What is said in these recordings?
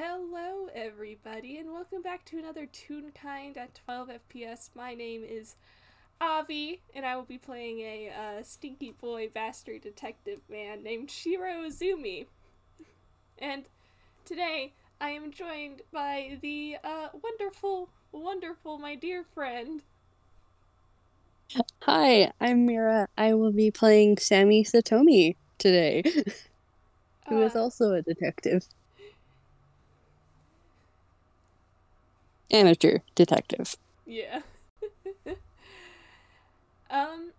Hello, everybody, and welcome back to another Toonkind at 12 FPS. My name is Avi, and I will be playing a stinky boy bastard detective man named Shiro Azumi. And today, I am joined by the wonderful, my dear friend. Hi, I'm Mira. I will be playing Sammy Satomi today, who is Uh, also a detective. Amateur detective. yeah. um,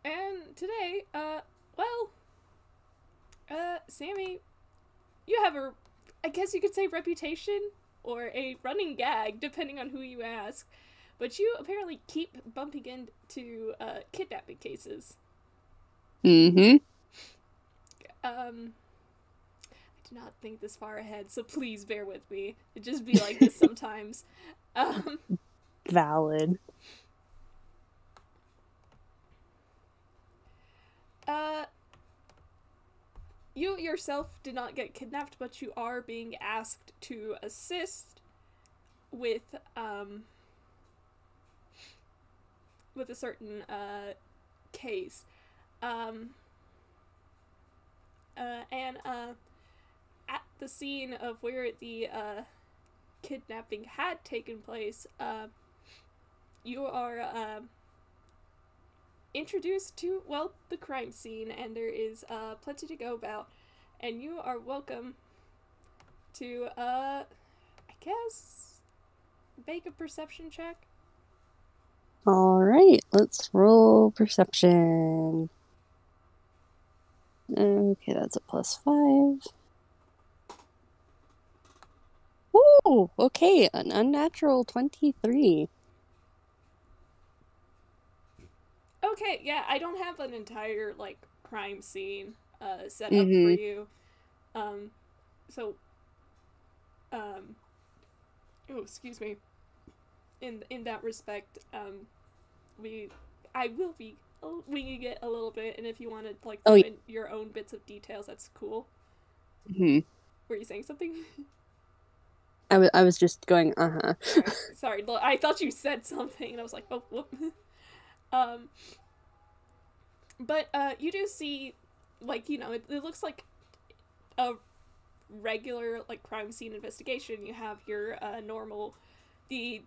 and today, Sammy, you have I guess you could say reputation or a running gag, depending on who you ask. But you apparently keep bumping into kidnapping cases. Mm-hmm. Um, I do not think this far ahead, so please bear with me. It just be like this sometimes. Um, Valid. uh, you yourself did not get kidnapped, but you are being asked to assist with um with a certain case. Um, and At the scene of where the kidnapping had taken place, you are introduced to, well, the crime scene, and there is plenty to go about. And you are welcome to, I guess, make a perception check. All right, let's roll perception. Okay, that's a +5. Ooh, okay, an unnatural 23. Okay, yeah, I don't have an entire, like, crime scene set up for Mm-hmm. you. Um, so, um, oh, excuse me. In that respect, we I will be winging it a little bit, and if you want to like Oh, throw yeah. in your own bits of details, that's cool. Mm-hmm. Were you saying something? I was just going, uh-huh. All right, sorry. I thought you said something, and I was like, oh, whoop. um, but you do see, like it looks like a regular like crime scene investigation. You have your normal, the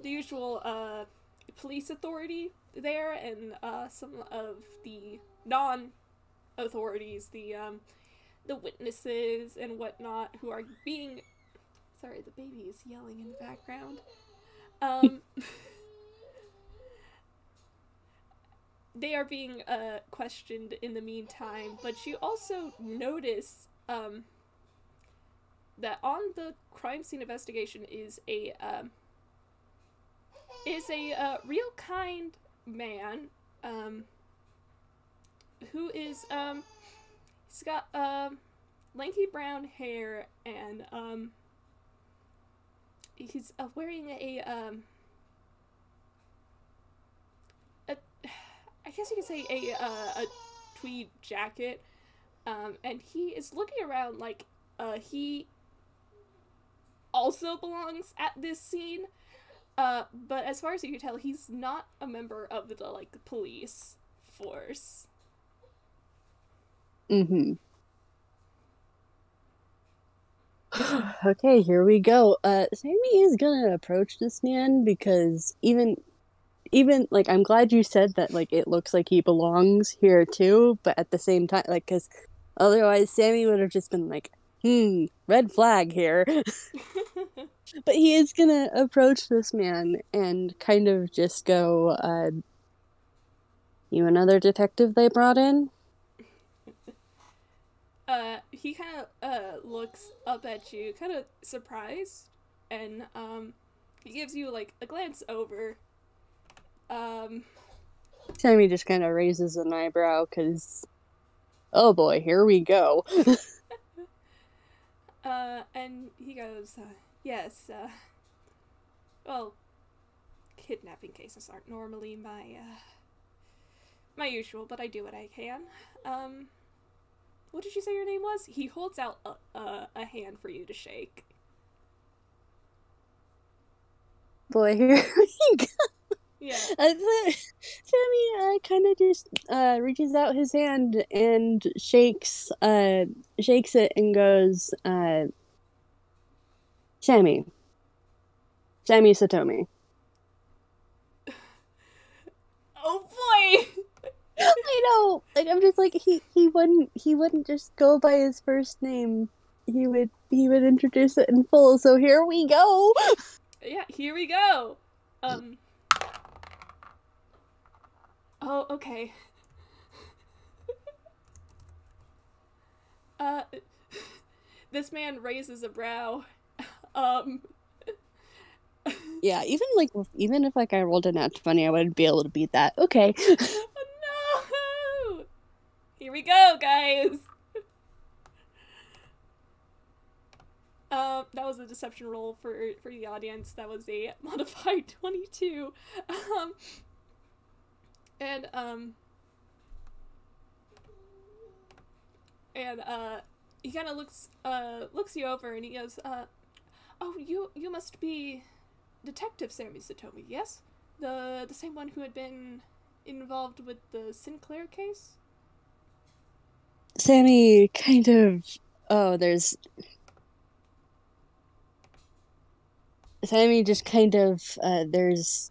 usual police authority there, and some of the non authorities, the witnesses and whatnot, who are being. Sorry, the baby is yelling in the background. Um, they are being questioned in the meantime, but you also notice that on the crime scene investigation is a real kind man um, who is he's got lanky brown hair, and he's wearing a I guess you could say a tweed jacket, and he is looking around like he also belongs at this scene. But as far as you can tell, he's not a member of the like police force. Mm-hmm. Okay, here we go. Sammy is gonna approach this man because even like I'm glad you said that like it looks like he belongs here too, but at the same time like cuz otherwise Sammy would have just been like, red flag here." But he is gonna approach this man and kind of just go, "You another detective they brought in?" He kind of looks up at you, kind of surprised, and he gives you like a glance over. Um, Sammy just kind of raises an eyebrow cuz oh boy, here we go. and he goes, "Yes, well, kidnapping cases aren't normally my usual, but I do what I can. Um, what did you say your name was?" He holds out a hand for you to shake. boy, here we go. Yeah. Sammy kind of just reaches out his hand and shakes it and goes, Sammy Satomi. Oh boy! I know. Like I'm just like he wouldn't just go by his first name. He would introduce it in full. So here we go. Yeah, here we go. Oh, okay. Uh, this man raises a brow. Um, Yeah, even if like I rolled a nat 20, I wouldn't be able to beat that. Okay. no! Here we go, guys! That was a deception roll for the audience. That was a modified 22. And, he kind of looks you over and he goes, oh, you must be Detective Sammy Satomi, yes? The same one who had been involved with the Sinclair case? Sammy kind of there's Sammy just kind of there's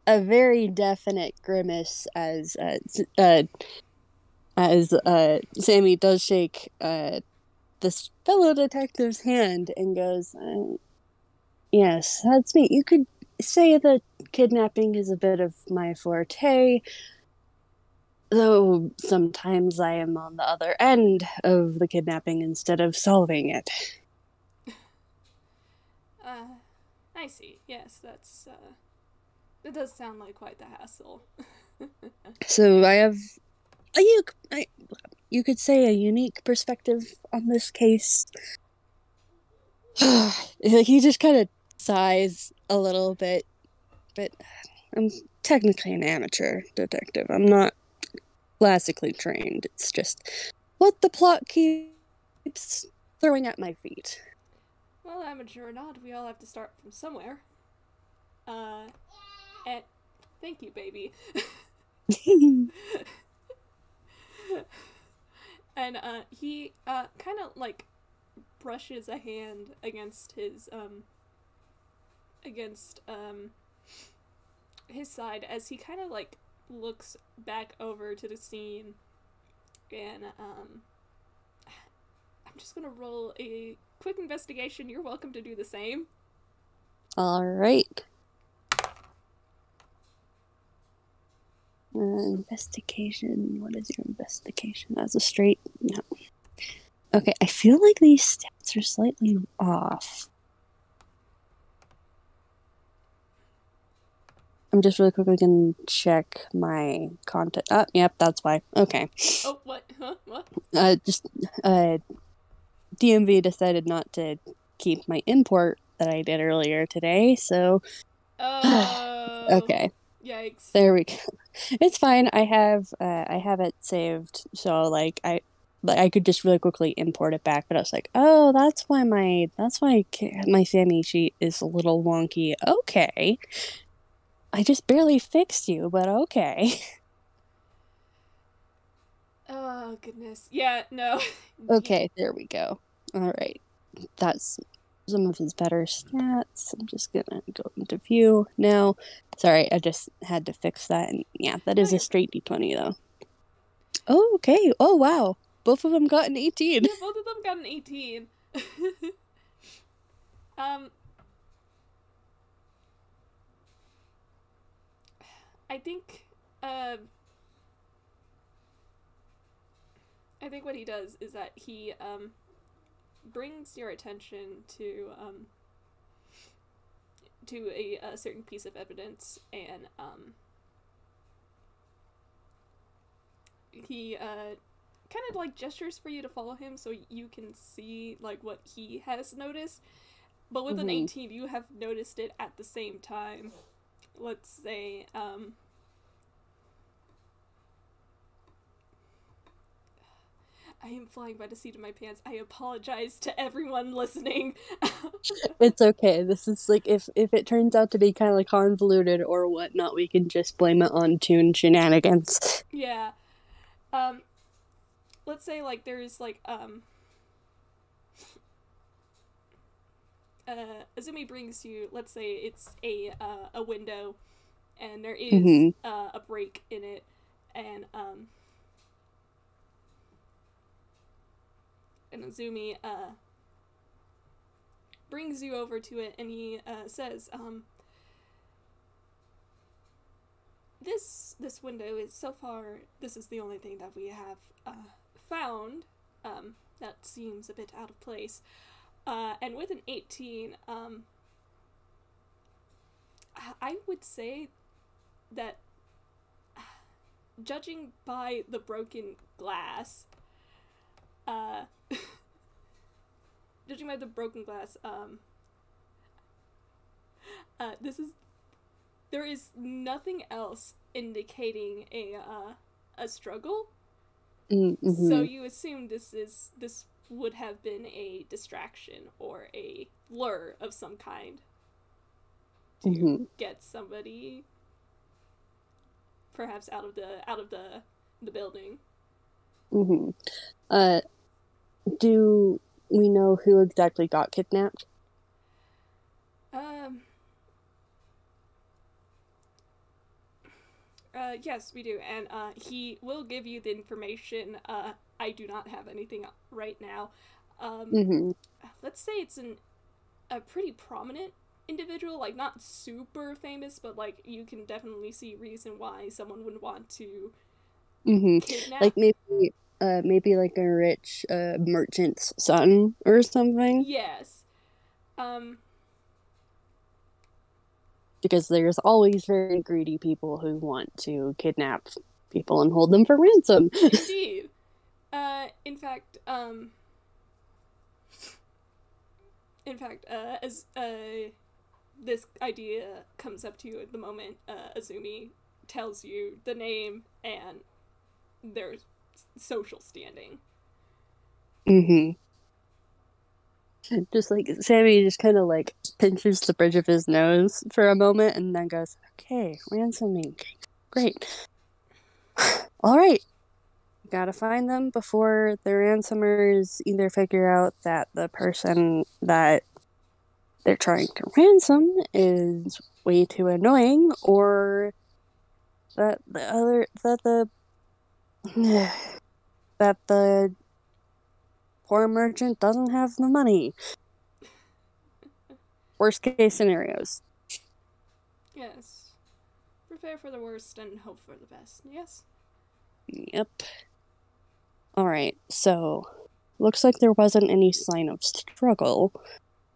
a very definite grimace as Sammy does shake this fellow detective's hand and goes, yes, that's me. You could say that kidnapping is a bit of my forte, though sometimes I am on the other end of the kidnapping instead of solving it. I see. Yes, that does sound like quite the hassle. So I have you could say a unique perspective on this case. He just kind of sighs a little bit, but I'm technically an amateur detective. I'm not classically trained. It's just what the plot keeps throwing at my feet. Well, amateur or not, we all have to start from somewhere. And thank you, baby. And he kind of like brushes a hand against his side as he kind of like looks back over to the scene, and I'm just gonna roll a quick investigation. You're welcome to do the same. All right. Investigation. What is your investigation? As a straight? No. Okay, I feel like these stats are slightly off. I'm just really quickly gonna check my content. Oh, yep, that's why. Okay. Oh, what? Huh? What? DMV decided not to keep my import that I did earlier today, so. Oh. Okay. Yikes. There we go. It's fine. I have it saved, so like I could just really quickly import it back. But I was like, oh, that's why my Sammy sheet is a little wonky. Okay, I just barely fixed you, but okay. Oh goodness. Yeah. No. Okay, there we go. All right, that's some of his better stats. I'm just gonna go into view now. Sorry, I just had to fix that, and yeah, that is a straight D20 though. Oh, okay. Oh, wow. Both of them got an 18. Yeah, both of them got an 18. I think what he does is that he brings your attention to a certain piece of evidence, and he kind of like gestures for you to follow him so you can see like what he has noticed. But with an 18, you have noticed it at the same time. Let's say I am flying by the seat of my pants. I apologize to everyone listening. It's okay. This is like if it turns out to be kind of convoluted or whatnot, we can just blame it on Toon shenanigans. Yeah. Let's say like there's like Azumi brings you, let's say it's a window and there is a break in it, and Azumi brings you over to it, and he says, this window is so far, this is the only thing that we have found that seems a bit out of place. And with an 18, I would say that, judging by the broken glass, judging by the broken glass, there is nothing else indicating a struggle. Mm-hmm. So you assume this would have been a distraction or a lure of some kind to get somebody perhaps out of the building. Do we know who exactly got kidnapped? Yes, we do, and he will give you the information. I do not have anything right now. Let's say it's a pretty prominent individual, like not super famous, but like you can definitely see reason why someone would want to kidnap. Like maybe like a rich merchant's son or something. Yes. Because there's always very greedy people who want to kidnap people and hold them for ransom. Indeed. In fact, as this idea comes up to you at the moment, Azumi tells you the name and their social standing. Just like Sammy just kind of like pinches the bridge of his nose for a moment and then goes, okay, ransoming. Great. All right. Gotta find them before the ransomers either figure out that the person that they're trying to ransom is way too annoying, or that the poor merchant doesn't have the money. Worst case scenarios. Yes. Prepare for the worst and hope for the best. Yes? Yep. Alright, so looks like there wasn't any sign of struggle.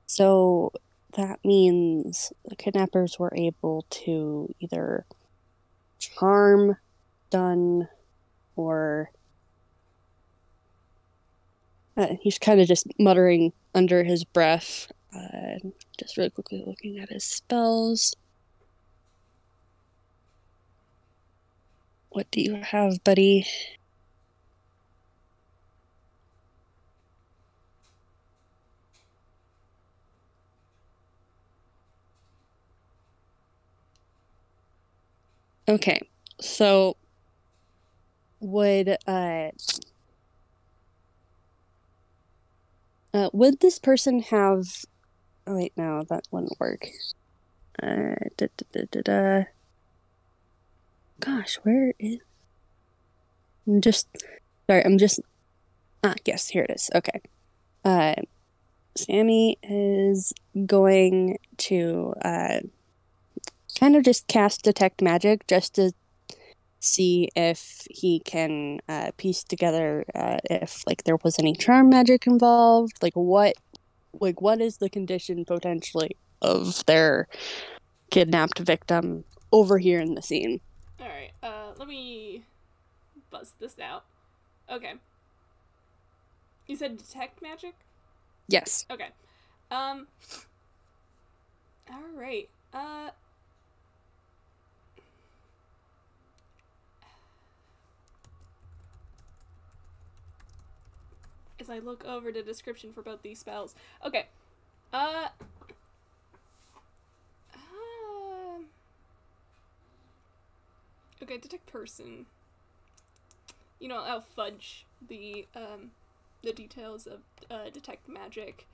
So that means the kidnappers were able to either charm Dunn or he's kind of just muttering under his breath. Just really quickly looking at his spells. What do you have, buddy? Okay, so would this person have... Oh wait, no, that wouldn't work. Gosh, where is... I'm just... yes, here it is. Okay. Sammy is going to kind of just cast Detect Magic just to see if he can piece together if like there was any charm magic involved, like what is the condition potentially of their kidnapped victim over here in the scene. Alright, let me bust this out. Okay. You said detect magic? Yes. Okay. Alright. as I look over the description for both these spells. Okay. Okay, detect person. You know, I'll fudge the details of detect magic.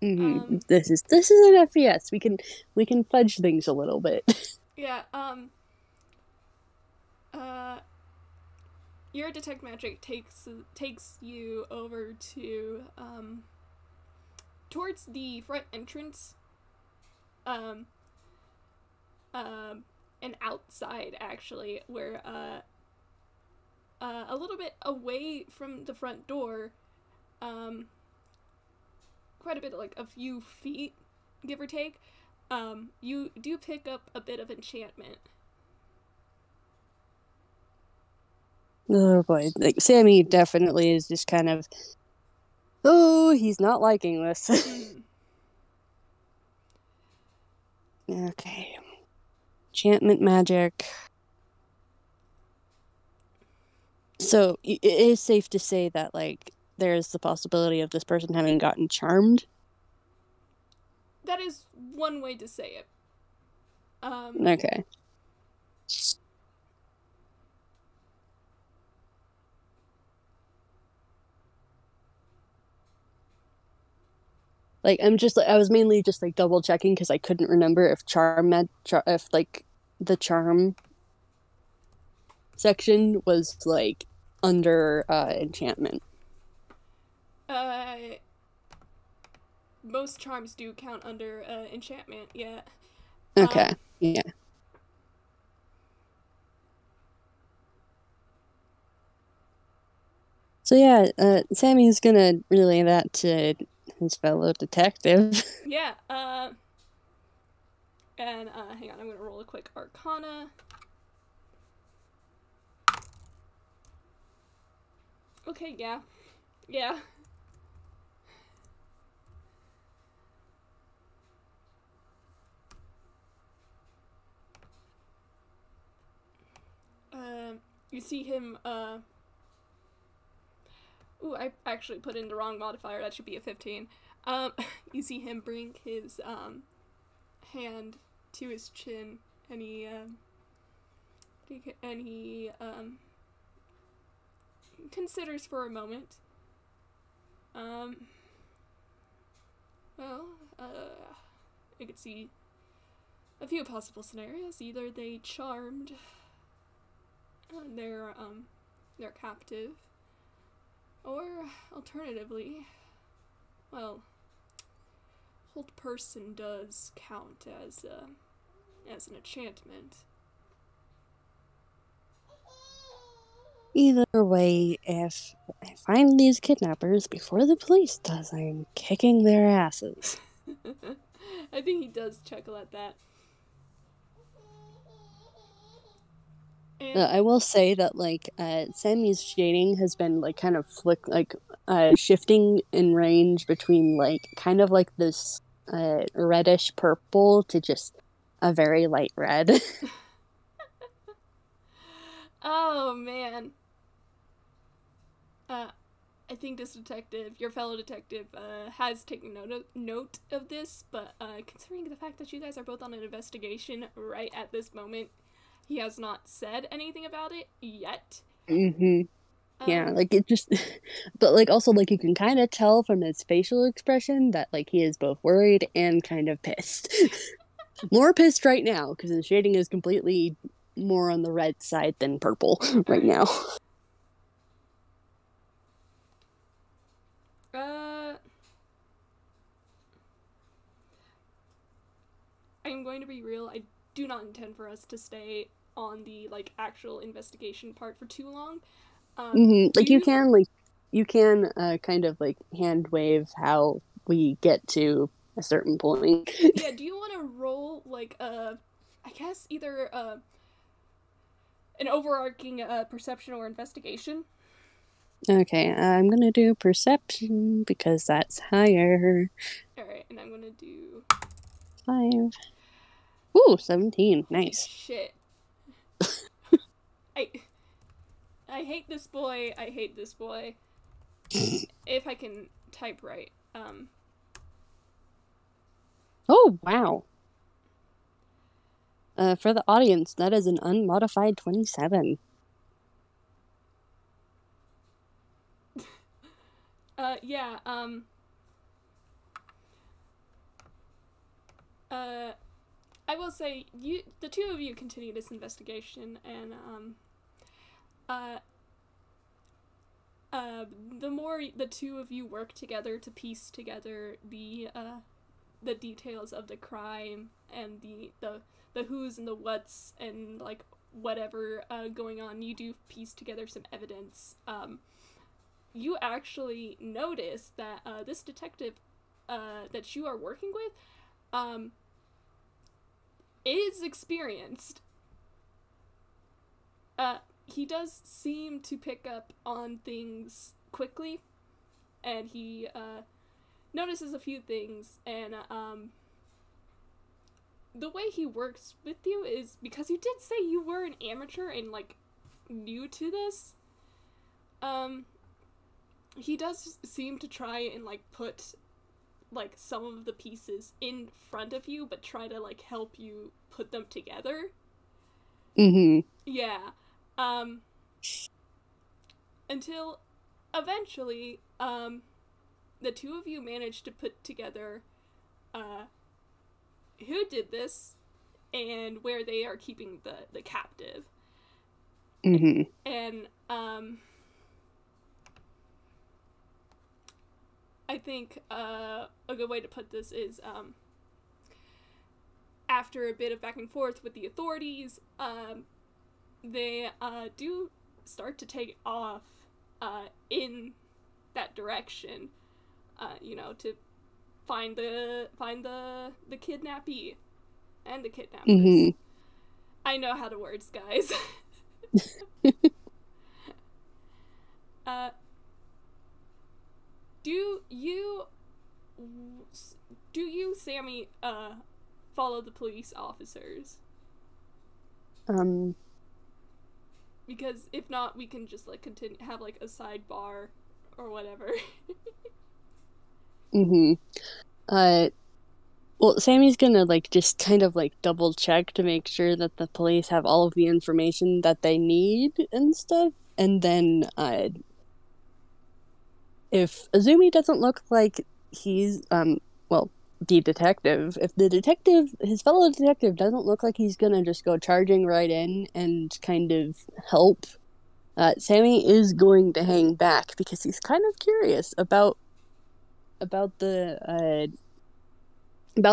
Mm-hmm. This is an FPS. We can fudge things a little bit. Yeah. Your detect magic takes you over to towards the front entrance. And outside actually, where a little bit away from the front door, quite a bit, like a few feet, give or take, you do pick up a bit of enchantment. Oh boy, like Sammy definitely is just kind of, oh, he's not liking this. Okay, enchantment magic. So it is safe to say that like there's the possibility of this person having gotten charmed. That is one way to say it. Okay. Like I was mainly just like double checking because I couldn't remember if if like the charm section was like under enchantment. Most charms do count under enchantment, yeah. Okay. Yeah. So yeah, Sammy's gonna relay that to his fellow detective. Yeah, and hang on, I'm gonna roll a quick Arcana. Okay, yeah. Yeah. You see him, ooh, I actually put in the wrong modifier, that should be a 15. You see him bring his, hand to his chin, and he considers for a moment. Well, I could see a few possible scenarios. Either they charmed their captive, or alternatively, well, hold person does count as an enchantment. Either way, if I find these kidnappers before the police does, I'm kicking their asses. I think he does chuckle at that. I will say that like Sammy's shading has been like kind of shifting in range between like kind of like this reddish purple to just a very light red. Oh man. I think this detective, your fellow detective, has taken note of this, but considering the fact that you guys are both on an investigation right at this moment, he has not said anything about it yet. Mm-hmm. Yeah, like it just, but like also like you can kind of tell from his facial expression that like he is both worried and kind of pissed. More pissed right now because the shading is completely more on the red side than purple right now. I'm going to be real. I do not intend for us to stay on the like actual investigation part for too long. Like you can kind of like hand wave how we get to a certain point. Yeah, do you want to roll like I guess either an overarching perception or investigation? Okay, I'm gonna do perception because that's higher. Alright, and I'm gonna do 5. Ooh, 17. Holy Nice. shit. I hate this boy. I hate this boy. if I can type right. Oh, wow. For the audience, that is an unmodified 27. Yeah, I will say, the two of you continue this investigation, and, the more the two of you work together to piece together the details of the crime and the who's and the what's and, like, whatever, going on, you do piece together some evidence. You actually notice that, this detective, that you are working with, is experienced. He does seem to pick up on things quickly, and he notices a few things, and the way he works with you is because you did say you were an amateur and, like, new to this. He does seem to try and, like, put, like, some of the pieces in front of you, but try to, like, help you put them together. Mm-hmm. Yeah. Until eventually, the two of you managed to put together, who did this, and where they are keeping the captive. Mm-hmm. And, I think, a good way to put this is, after a bit of back and forth with the authorities, they, do start to take off, in that direction, to find the kidnappee and the kidnappers. Mm-hmm. I know how to words, guys. Do you, Sammy, follow the police officers? Because if not, we can just, like, continue, have, like, a sidebar or whatever. Mm-hmm. Well, Sammy's gonna, like, just kind of, like, double check to make sure that the police have all of the information that they need and stuff, and then, if Azumi doesn't look like he's, well, the detective, if the detective, his fellow detective, doesn't look like he's gonna just go charging right in and kind of help, Sammy is going to hang back because he's kind of curious about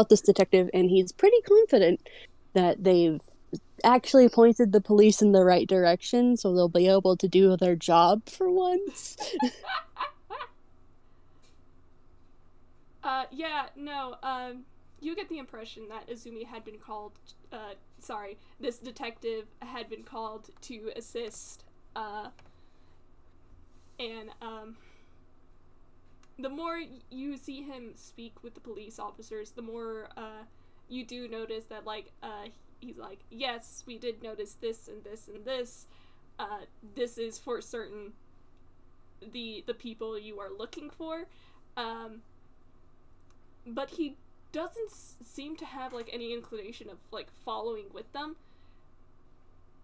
this detective, and he's pretty confident that they've actually pointed the police in the right direction, so they'll be able to do their job for once. You get the impression that Azumi had been called, this detective had been called to assist, and, the more you see him speak with the police officers, the more, you do notice that, like, he's like, yes, we did notice this and this and this, this is for certain the people you are looking for, but he doesn't seem to have, like, any inclination of, like, following with them.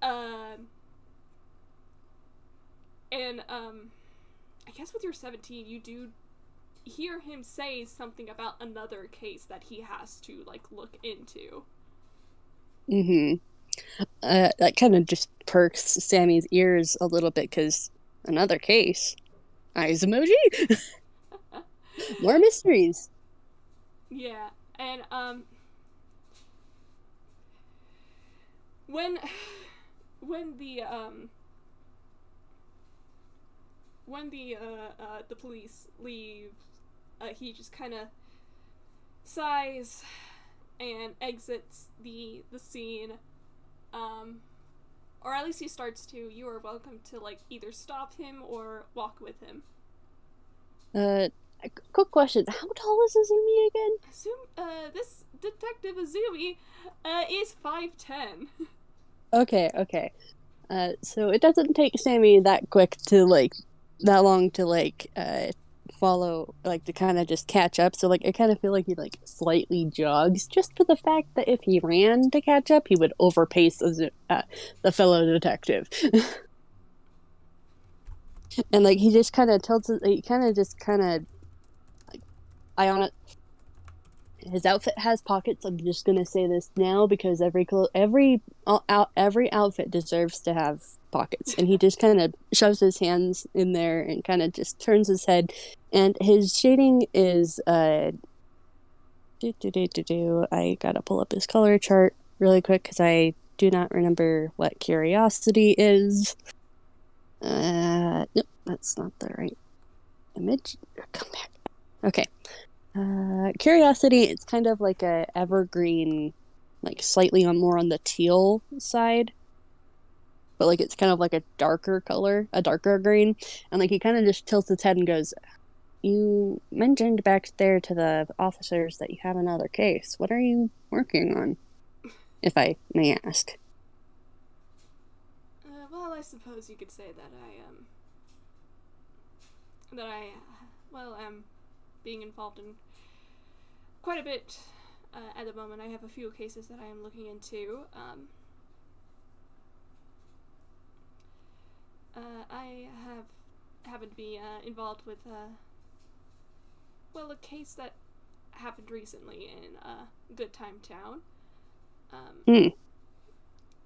I guess with your 17, you do hear him say something about another case that he has to, like, look into. Mm-hmm. That kind of just perks Sammy's ears a little bit, because another case. Eyes emoji? More mysteries. Yeah, and, when the police leave, he just kind of sighs and exits the scene, or at least he starts to. You are welcome to, like, either stop him or walk with him. Quick question. How tall is Azumi again? This Detective Azumi, is 5'10". Okay. So it doesn't take Sammy that quick to, like, that long to like follow, like to kind of just catch up. So like I kind of feel like he like slightly jogs just for the fact that if he ran to catch up, he would overpace the fellow detective. And like he just kind of tilts it, he kind of just kind of like, I on it. His outfit has pockets. I'm just gonna say this now because every outfit deserves to have pockets, and he just kind of shoves his hands in there and kind of just turns his head, and his shading is I gotta pull up his color chart really quick because I do not remember what curiosity is. Nope, that's not the right image. Come back. Okay. Curiosity, it's kind of like a evergreen, like slightly more on the teal side, but like it's kind of like a darker color, a darker green, and like he kind of just tilts his head and goes, "You mentioned back there to the officers that you have another case. What are you working on, if I may ask?" Well, I suppose you could say that am being involved in quite a bit at the moment. I have a few cases that I am looking into. I happened to be involved with a case that happened recently in Good Time Town.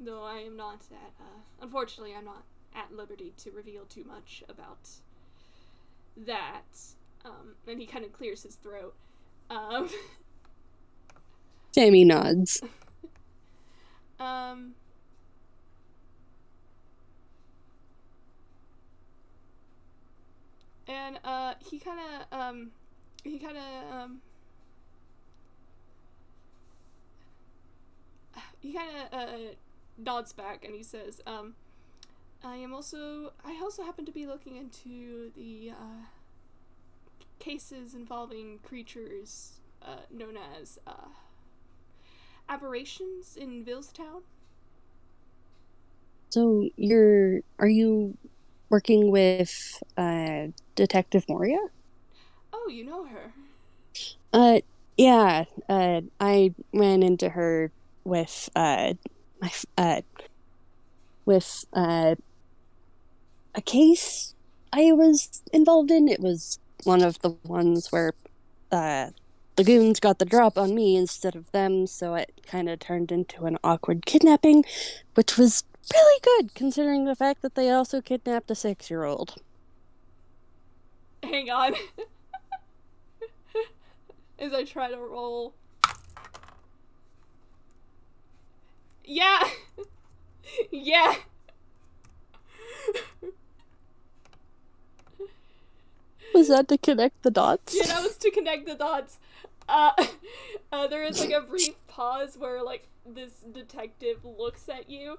Though I am not unfortunately, I'm not at liberty to reveal too much about that. And he kind of clears his throat. Sammy nods. And he kind of nods back and he says, I also happen to be looking into the cases involving creatures known as aberrations in Villestown. So are you working with Detective Moria? Oh, you know her. Yeah. I ran into her with with a case I was involved in. It was one of the ones where the goons got the drop on me instead of them, so it kind of turned into an awkward kidnapping, which was really good considering the fact that they also kidnapped a 6-year-old. Hang on. As I try to roll. Yeah! Yeah! Was that to connect the dots? Yeah, that was to connect the dots. There is like a brief pause where like this detective looks at you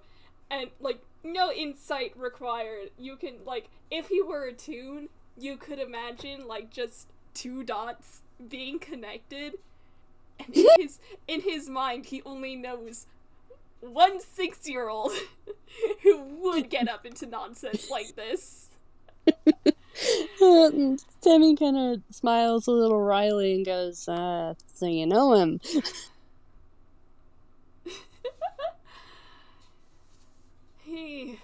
and like no insight required. You can like if he were a toon, you could imagine like just two dots being connected. And in his mind he only knows one 6-year-old who would get up into nonsense like this. Sammy kind of smiles a little wryly and goes, so you know him. He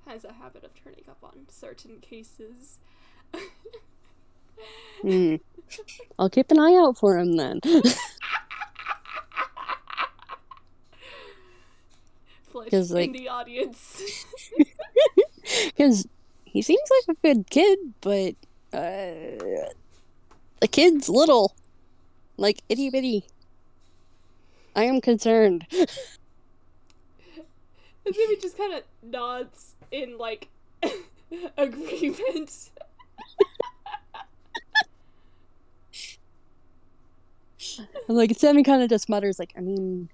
has a habit of turning up on certain cases. I'll keep an eye out for him then. Flesh like, in the audience. Because he seems like a good kid, but the kid's little. Like, itty bitty. I am concerned. And Jimmy just kind of nods in, like, agreement. And, like, Sammy kind of just mutters, like, I mean,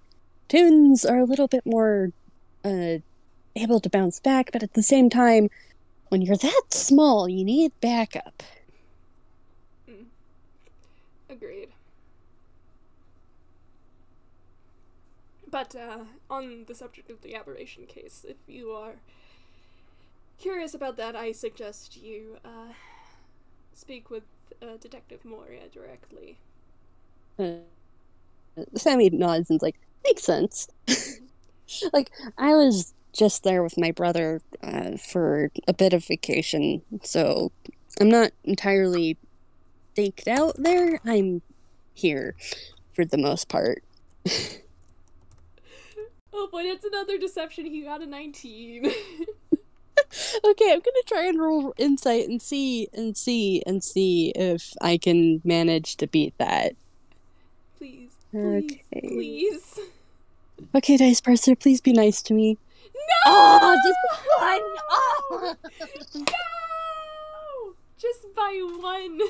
toons are a little bit more able to bounce back, but at the same time, when you're that small, you need backup. Agreed. But, on the subject of the aberration case, if you are curious about that, I suggest you speak with Detective Moria directly. Sammy nods and's like, makes sense. Like, I was just there with my brother for a bit of vacation, so I'm not entirely staked out there. I'm here for the most part. Oh boy, that's another deception. He got a 19. Okay, I'm gonna try and roll insight and see if I can manage to beat that. Please, please, Okay. please. Okay, Dice Parser, please be nice to me. No! Oh, just one! Oh! No! Just by one.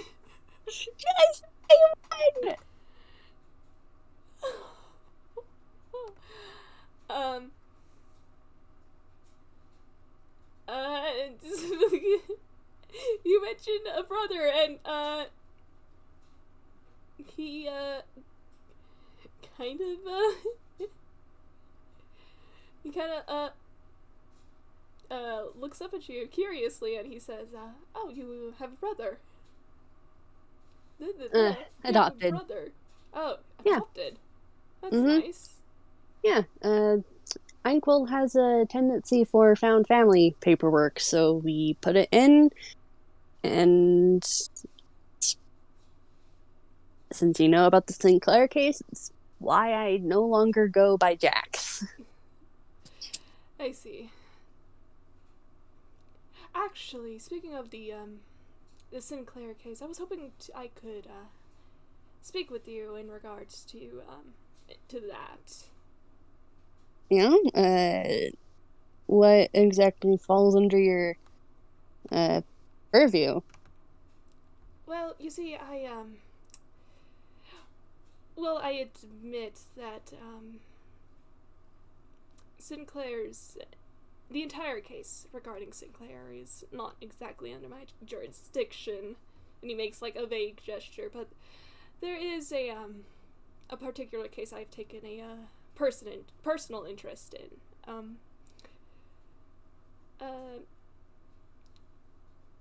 Just by one! Um. You mentioned a brother, and he kind of he kind of looks up at you curiously, and he says, "Oh, you have a brother." You Adopted. have a brother. Oh, Yeah. adopted. That's nice. Yeah, Inkwell has a tendency for found family paperwork, so we put it in, and since you know about the Sinclair case, it's why I no longer go by Jax. I see. Actually, speaking of the Sinclair case, I was hoping I could speak with you in regards to that. Yeah, what exactly falls under your purview? Well, you see, I admit that the entire case regarding Sinclair is not exactly under my jurisdiction, and he makes like a vague gesture, but there is a particular case I've taken a personal interest in,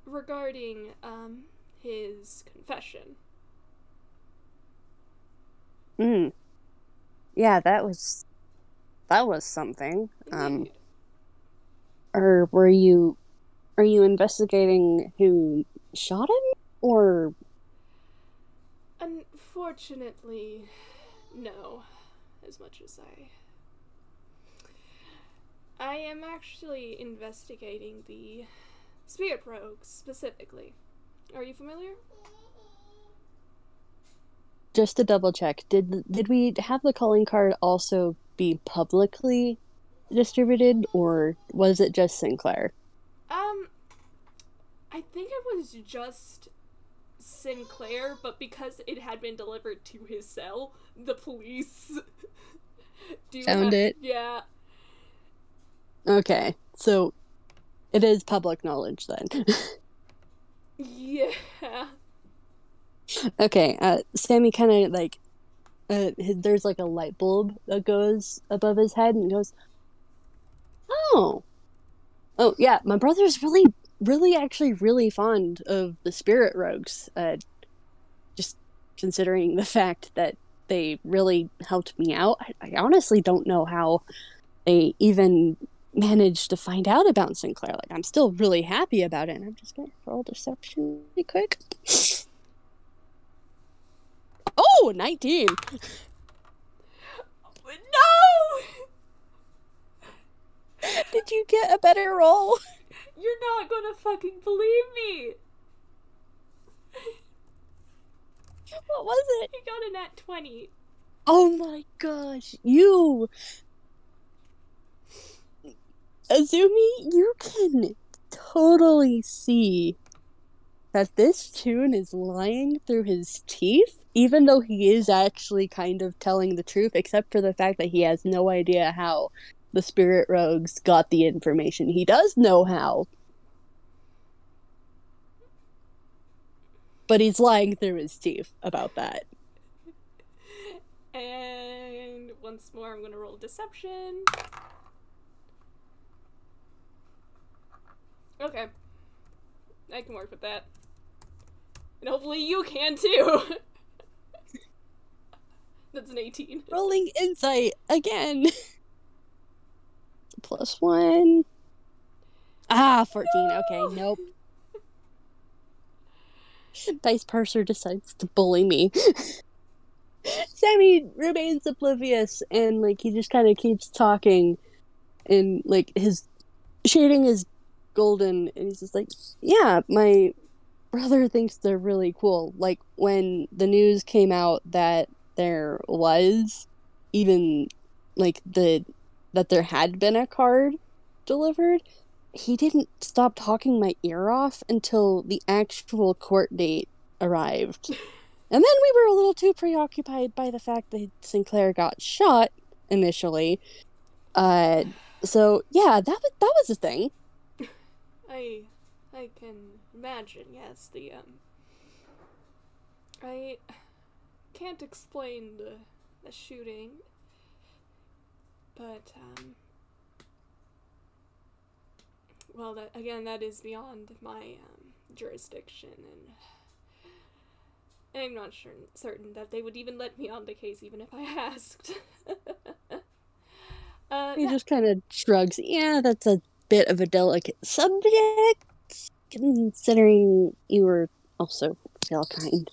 regarding his confession. Yeah, that was something. Or are you investigating who shot him, or? Unfortunately, no. As much as I am actually investigating the spirit rogues specifically. Are you familiar? Just to double check, did we have the calling card also be publicly distributed, or was it just Sinclair? I think it was just Sinclair, but because it had been delivered to his cell, the police found it. Yeah. Okay, so it is public knowledge then. Yeah. Okay, Sammy kind of like there's like a light bulb that goes above his head and goes, oh yeah, my brother's really actually really fond of the spirit rogues, just considering the fact that they really helped me out. I honestly don't know how they even managed to find out about Sinclair. Like, I'm still really happy about it, and I'm just gonna roll deception really quick. Oh, 19. No! Did you get a better roll? You're not gonna fucking believe me! What was it? He got a nat 20. Oh my gosh, you! Azumi, you can totally see that this tune is lying through his teeth, even though he is actually kind of telling the truth, except for the fact that he has no idea how the spirit rogues got the information. He does know how, but he's lying through his teeth about that. And once more, I'm gonna roll deception. Okay. I can work with that. And hopefully you can too! That's an 18. Rolling insight again. +1. Ah, 14. No! Okay, nope. Dice Parser decides to bully me. Sammy remains oblivious and like he just kind of keeps talking and like his shading is golden and he's just like, yeah, my brother thinks they're really cool. Like when the news came out that there was even like that there had been a card delivered, he didn't stop talking my ear off until the actual court date arrived. And then we were a little too preoccupied by the fact that Sinclair got shot initially. So yeah, that was a thing. I can imagine, yes, I can't explain the shooting, but, well, that is beyond my, jurisdiction, and I'm not certain that they would even let me on the case even if I asked. He just kind of shrugs. Yeah, that's a bit of a delicate subject, considering you were also Realkind.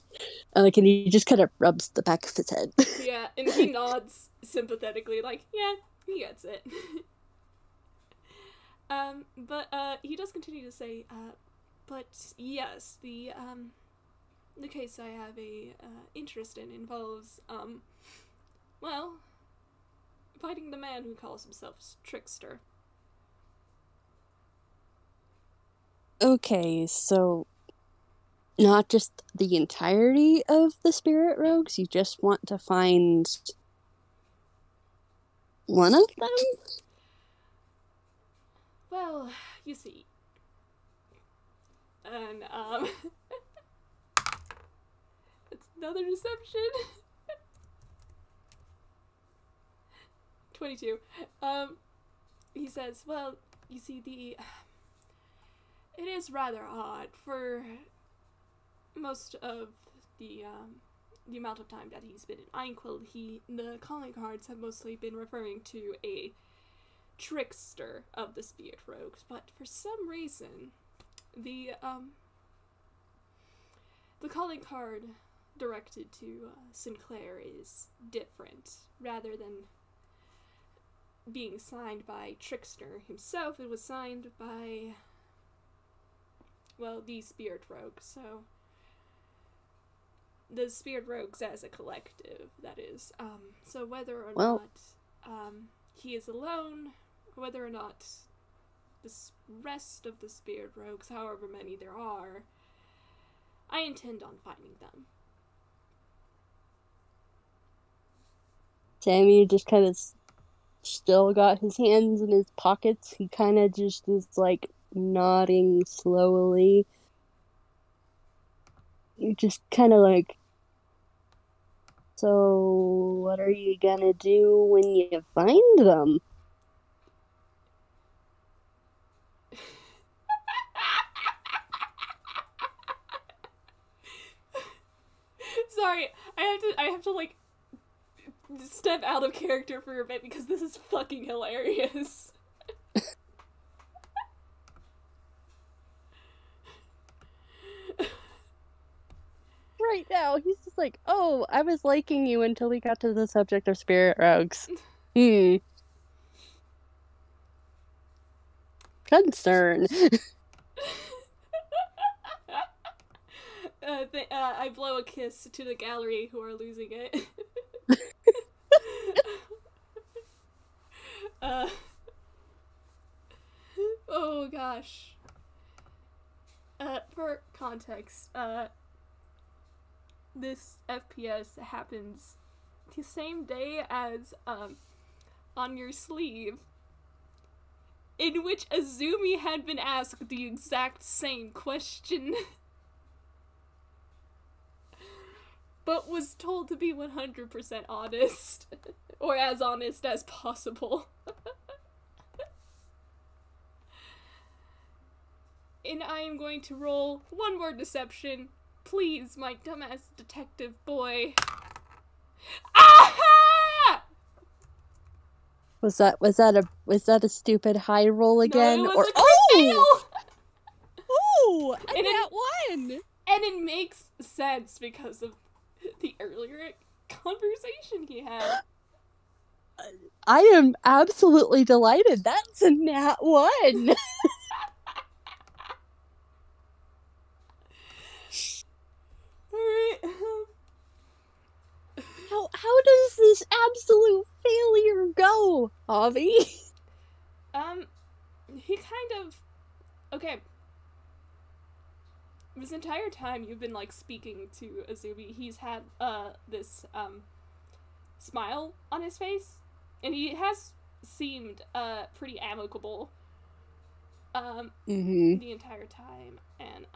And he just kind of rubs the back of his head. Yeah, and he nods sympathetically, like, yeah, he gets it. But he does continue to say, but yes, the case I have a interest in involves, well, fighting the man who calls himself Trickster. Okay, so not just the entirety of the spirit rogues, you just want to find one of them? Well, you see. And, it's another deception. 22. He says, well, you see, it is rather odd for most of the amount of time that he's been in Einquill, the calling cards have mostly been referring to a trickster of the spirit rogues, but for some reason, the calling card directed to Sinclair is different. Rather than being signed by Trickster himself, it was signed by, well, the spirit rogues, so the spirit rogues as a collective, that is. So whether or not he is alone, whether or not the rest of the spirit rogues, however many there are, I intend on finding them. Sammy just kind of still got his hands in his pockets. He kind of just is like nodding slowly. You just kind of like, so what are you gonna do when you find them? Sorry, I have to like step out of character for a bit because this is fucking hilarious. Right now, he's just like, oh, I was liking you until we got to the subject of spirit rogues. Concern. I blow a kiss to the gallery who are losing it. Oh gosh. For context, this FPS happens the same day as, On Your Sleeve, in which Azumi had been asked the exact same question. But was told to be 100% honest. Or as honest as possible. and I am going to roll one more deception. Please, my dumbass detective boy. Ah! Was that a stupid high roll again? No, it Or was a crit fail! Oh, And that one. And it makes sense because of the earlier conversation he had. I am absolutely delighted. That's a nat 1. Alright. How does this absolute failure go, Avi? He kind of... Okay. This entire time you've been, like, speaking to Azumi, he's had, this, smile on his face. And he has seemed, pretty amicable, the entire time. And,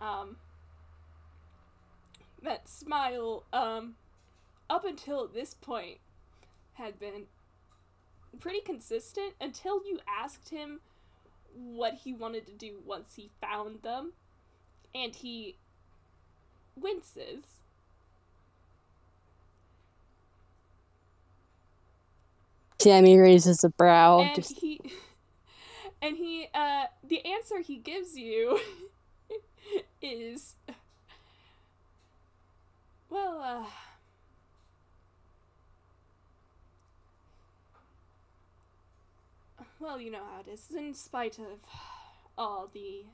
that smile, up until this point, had been pretty consistent until you asked him what he wanted to do once he found them. And he winces. Sammy raises a brow. And he, the answer he gives you is, well, well, you know how it is. In spite of all the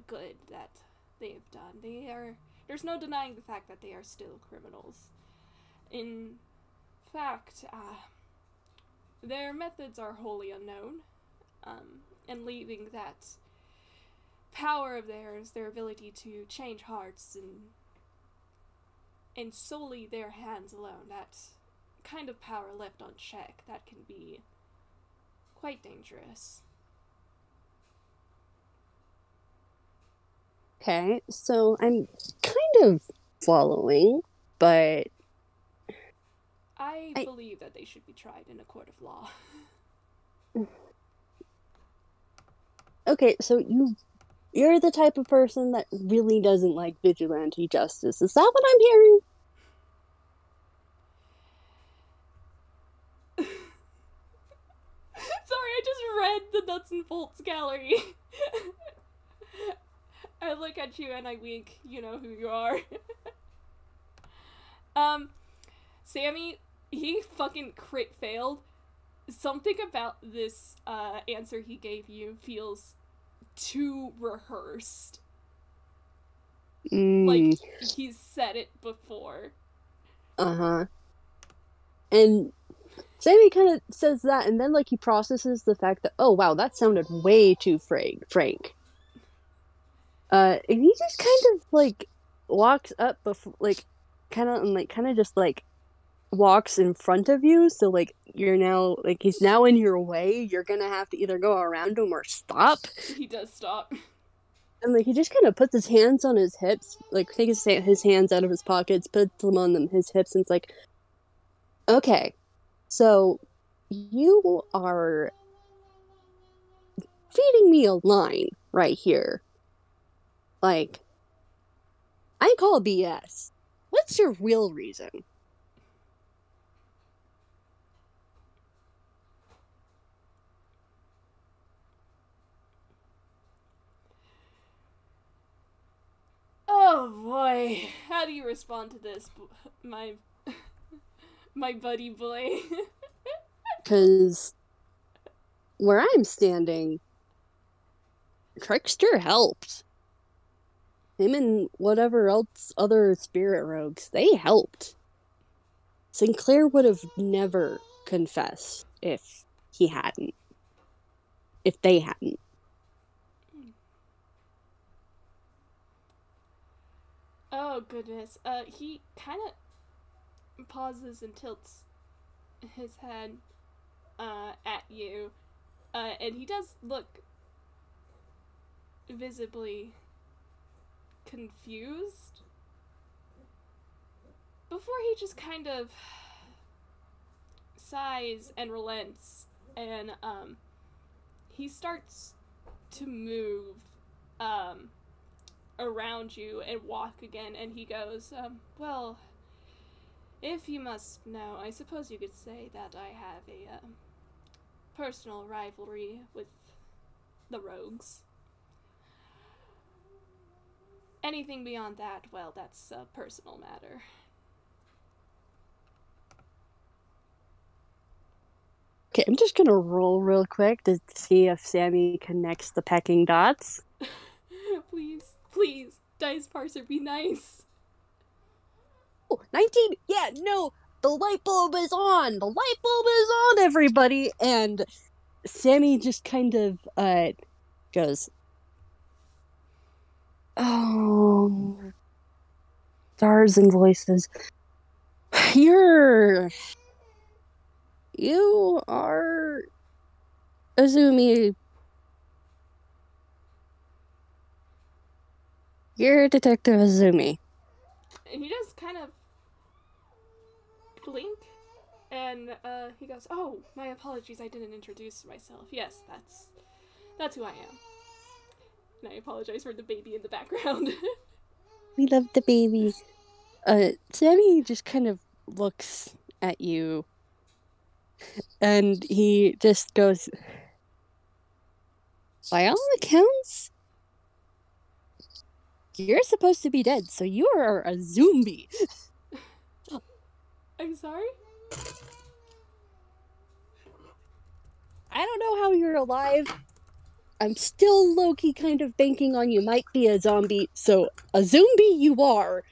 good that they have done, there's no denying the fact that they are still criminals. In fact, their methods are wholly unknown, and leaving that power of theirs, their ability to change hearts and solely their hands alone, that kind of power left unchecked, that can be quite dangerous. Okay, so I'm kind of following, but I believe that they should be tried in a court of law. Okay, so you're the type of person that really doesn't like vigilante justice. Is that what I'm hearing? Sorry, I just read the nuts and bolts gallery. I look at you and I wink. You know who you are. Sammy, he fucking crit failed. Something about this answer he gave you feels too rehearsed. Like he's said it before. Uh-huh. And Sammy kind of says that, and then like he processes the fact that, oh wow, that sounded way too frank. And he just kind of like walks up before, like, kind of just like walks in front of you. So like you're now like he's now in your way. You're gonna have to either go around him or stop. He does stop. And like he just kind of puts his hands on his hips, like takes his hands out of his pockets, puts them on his hips, and it's like, okay, so you are feeding me a line right here. Like, I call BS. What's your real reason? Oh boy, how do you respond to this, my buddy boy? Because where I'm standing, Trickster helped. Him and whatever else other spirit rogues, they helped. Sinclair would have never confessed if he hadn't. If they hadn't. Oh goodness. He kind of pauses and tilts his head at you. And he does look visibly confused before he just kind of sighs and relents, and he starts to move around you and walk again, and he goes, well, if you must know, I suppose you could say that I have a personal rivalry with the rogues. Anything beyond that, well, that's a personal matter. Okay, I'm just gonna roll real quick to see if Sammy connects the pecking dots. Please, please, Dice Parser, be nice. Oh, 19! Yeah, no! The light bulb is on! The light bulb is on, everybody! And Sammy just kind of, goes, oh, stars and voices. You are Azumi. You're Detective Azumi. And he just kind of blink, and he goes, oh, my apologies, I didn't introduce myself. Yes, that's who I am. And I apologize for the baby in the background. We love the baby. Sammy just kind of looks at you, and he just goes, by all accounts, you're supposed to be dead, so you are a zombie. I'm sorry? I don't know how you're alive. I'm still low-key kind of banking on you might be a zombie, so a zombie you are.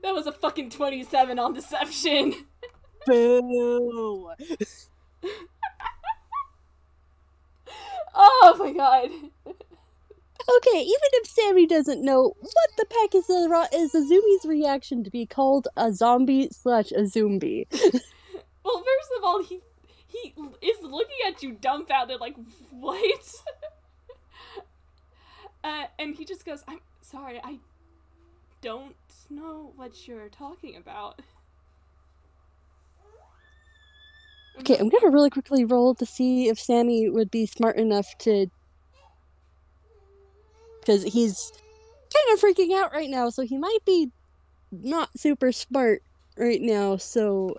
That was a fucking 27 on deception. Boo. Oh my god. Okay, even if Sammy doesn't know, what the heck is Azumi's reaction to be called a zombie / a zombie? Well, first of all, he is looking at you dumbfounded, like, what? And he just goes, I'm sorry, I don't know what you're talking about. Okay, I'm gonna really quickly roll to see if Sammy would be smart enough to... Because he's kind of freaking out right now, so he might be not super smart right now, so,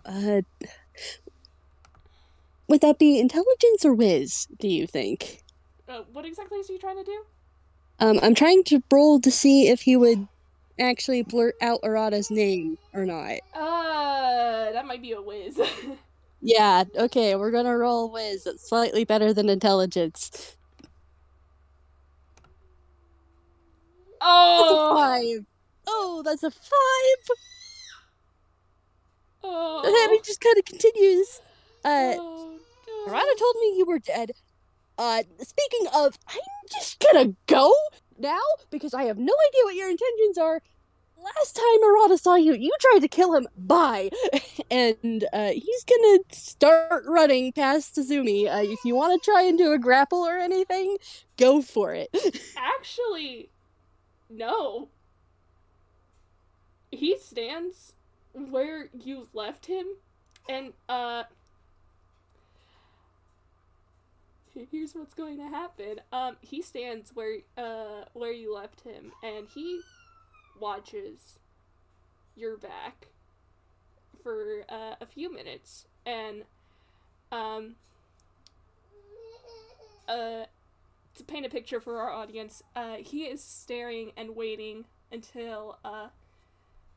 would that be intelligence or whiz, do you think? What exactly is he trying to do? I'm trying to roll to see if he would actually blurt out Arata's name or not. That might be a whiz. Yeah, okay, we're gonna roll whiz. It's slightly better than intelligence. Oh! That's a 5! Oh, that's a 5! Oh. Sammy just kind of continues. Oh, no. Arata told me you were dead. Speaking of, I'm just gonna go now because I have no idea what your intentions are. Last time Arata saw you, you tried to kill him. Bye. And he's gonna start running past Azumi. If you want to try and do a grapple or anything, go for it. Actually, no. He stands where you left him, and here's what's going to happen. He stands where you left him, and he watches your back for a few minutes, and to paint a picture for our audience, he is staring and waiting until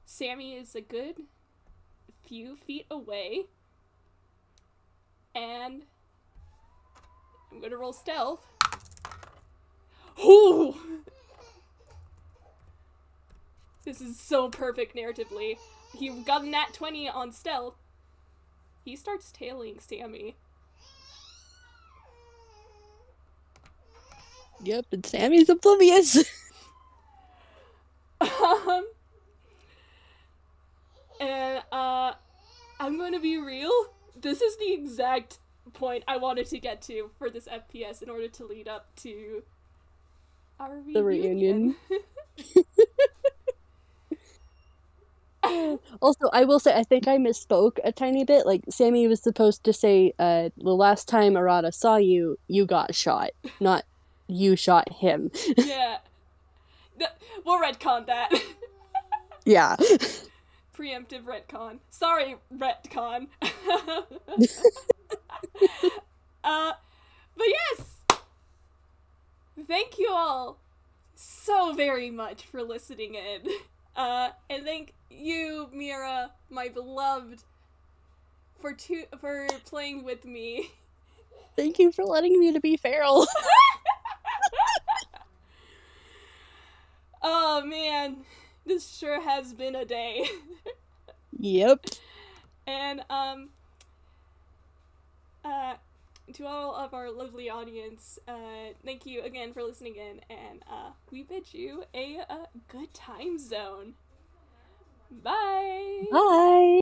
Sammy is a good few feet away, and I'm gonna roll stealth. Ooh! This is so perfect narratively. He got a nat 20 on stealth. He starts tailing Sammy. Yep, and Sammy's oblivious. And I'm gonna be real. This is the exact point I wanted to get to for this FPS in order to lead up to our reunion. The reunion. I Also, I will say, I think I misspoke a tiny bit. Like, Sammy was supposed to say, the last time Arata saw you, you got shot, not you shot him. Yeah. We'll retcon that. Yeah. Preemptive retcon. Sorry, retcon. But yes! Thank you all so very much for listening in. And thank you, Mira, my beloved, for playing with me. Thank you for letting me to be feral. Oh man, this sure has been a day. Yep. And to all of our lovely audience, thank you again for listening in, and we bid you a good time zone. Bye. Bye.